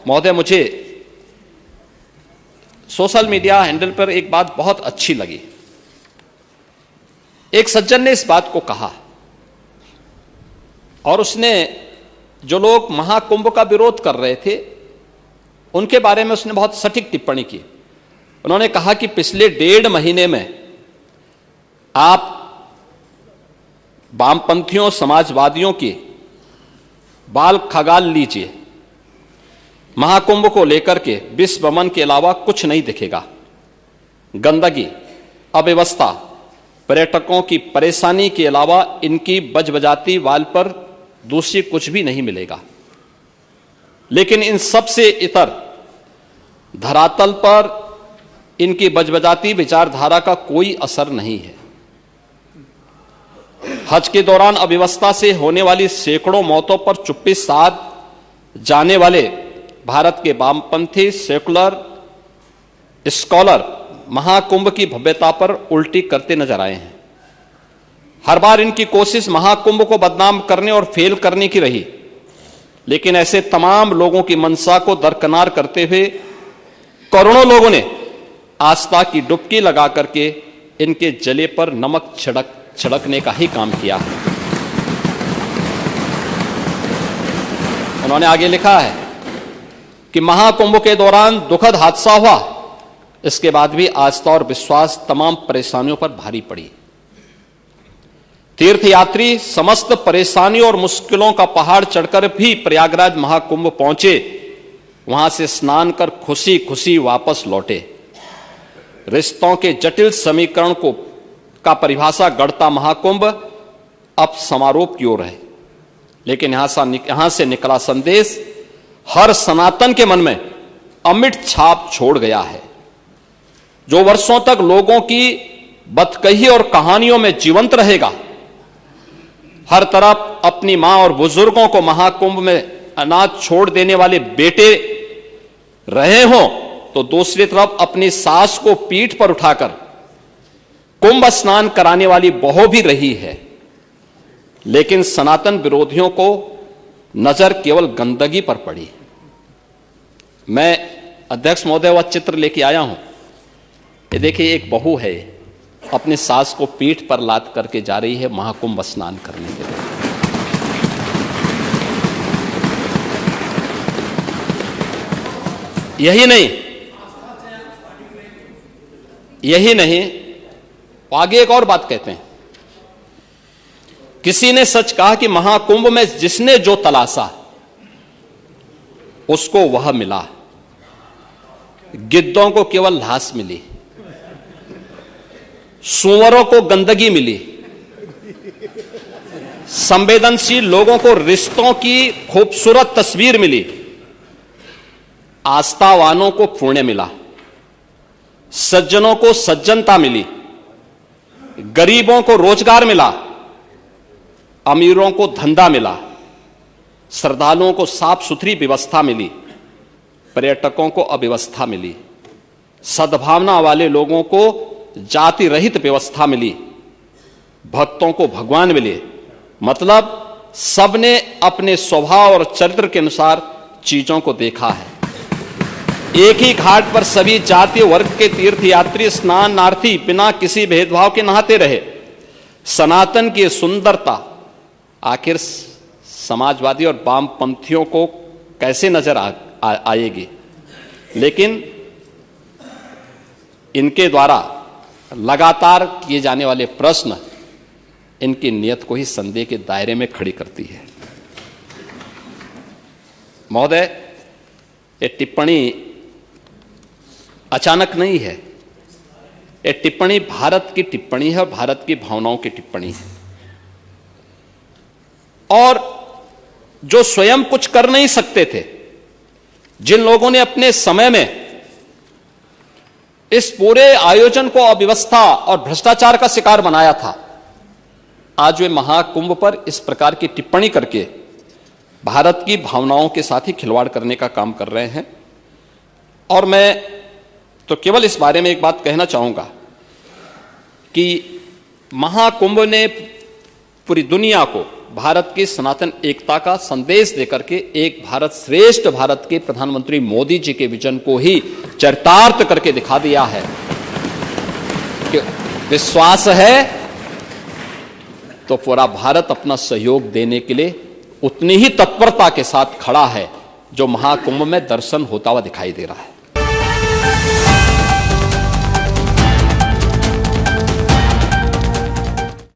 महोदय, मुझे social media handle पर एक बात बहुत अच्छी लगी। एक सज्जन ने इस बात को कहा और उसने जो लोग महाकुंभ का विरोध कर रहे थे उनके बारे में उसने बहुत सटीक टिप्पणी की। उन्होंने कहा कि पिछले 1.5 महीने में आप वामपंथियों, समाजवादियों की बाल खगाल लीजिए, महाकुंभ को लेकर के विश्व भ्रमण के अलावा कुछ नहीं दिखेगा। गंदगी, अव्यवस्था, पर्यटकों की परेशानी के अलावा इनकी बजबजाती वाल पर दूसरी कुछ भी नहीं मिलेगा। लेकिन इन सब से इतर धरातल पर इनकी बजबजाती विचारधारा का कोई असर नहीं है। हज के दौरान अव्यवस्था से होने वाली सैकड़ों मौतों पर चुप्पी साध जाने वाले भारत के वामपंथी सेकुलर स्कॉलर महाकुंभ की भव्यता पर उल्टी करते नजर आए हैं। हर बार इनकी कोशिश महाकुंभ को बदनाम करने और फेल करने की रही, लेकिन ऐसे तमाम लोगों की मंशा को दरकिनार करते हुए करोड़ों लोगों ने आस्था की डुबकी लगा करके इनके जले पर नमक छिड़कने का ही काम किया है। उन्होंने आगे लिखा है कि महाकुंभ के दौरान दुखद हादसा हुआ, इसके बाद भी आस्था और विश्वास तमाम परेशानियों पर भारी पड़ी। तीर्थयात्री समस्त परेशानियों और मुश्किलों का पहाड़ चढ़कर भी प्रयागराज महाकुंभ पहुंचे, वहां से स्नान कर खुशी खुशी वापस लौटे। रिश्तों के जटिल समीकरण का परिभाषा गढ़ता महाकुंभ अब समारोह की ओर है, लेकिन यहां से निकला संदेश हर सनातन के मन में अमिट छाप छोड़ गया है, जो वर्षों तक लोगों की बतकही और कहानियों में जीवंत रहेगा। हर तरफ अपनी मां और बुजुर्गों को महाकुंभ में अनाथ छोड़ देने वाले बेटे रहे हों, तो दूसरी तरफ अपनी सास को पीठ पर उठाकर कुंभ स्नान कराने वाली बहू भी रही है। लेकिन सनातन विरोधियों को नजर केवल गंदगी पर पड़ी। मैं अध्यक्ष महोदय वह चित्र लेके आया हूं। ये देखिए, एक बहू है, अपने सास को पीठ पर लाद करके जा रही है महाकुंभ स्नान करने के लिए। यही नहीं, आगे एक और बात कहते हैं। किसी ने सच कहा कि महाकुंभ में जिसने जो तलाशा उसको वह मिला। गिद्धों को केवल लाश मिली, सूअरों को गंदगी मिली, संवेदनशील लोगों को रिश्तों की खूबसूरत तस्वीर मिली, आस्थावानों को पुण्य मिला, सज्जनों को सज्जनता मिली, गरीबों को रोजगार मिला, अमीरों को धंधा मिला, श्रद्धालुओं को साफ सुथरी व्यवस्था मिली, पर्यटकों को अव्यवस्था मिली, सद्भावना वाले लोगों को जाति रहित व्यवस्था मिली, भक्तों को भगवान मिले। मतलब सबने अपने स्वभाव और चरित्र के अनुसार चीजों को देखा है। एक ही घाट पर सभी जाति वर्ग के तीर्थयात्री स्नानार्थी बिना किसी भेदभाव के नहाते रहे। सनातन की सुंदरता आखिर समाजवादी और वामपंथियों को कैसे नजर आएगी? लेकिन इनके द्वारा लगातार किए जाने वाले प्रश्न इनकी नियत को ही संदेह के दायरे में खड़ी करती है। महोदय, ये टिप्पणी अचानक नहीं है। ये टिप्पणी भारत की टिप्पणी है और भारत की भावनाओं की टिप्पणी है। और जो स्वयं कुछ कर नहीं सकते थे, जिन लोगों ने अपने समय में इस पूरे आयोजन को अव्यवस्था और भ्रष्टाचार का शिकार बनाया था, आज वे महाकुंभ पर इस प्रकार की टिप्पणी करके भारत की भावनाओं के साथ ही खिलवाड़ करने का काम कर रहे हैं। और मैं तो केवल इस बारे में एक बात कहना चाहूंगा कि महाकुंभ ने पूरी दुनिया को भारत की सनातन एकता का संदेश देकर के एक भारत श्रेष्ठ भारत के प्रधानमंत्री मोदी जी के विजन को ही चरितार्थ करके दिखा दिया है कि विश्वास है तो पूरा भारत अपना सहयोग देने के लिए उतनी ही तत्परता के साथ खड़ा है जो महाकुंभ में दर्शन होता हुआ दिखाई दे रहा है।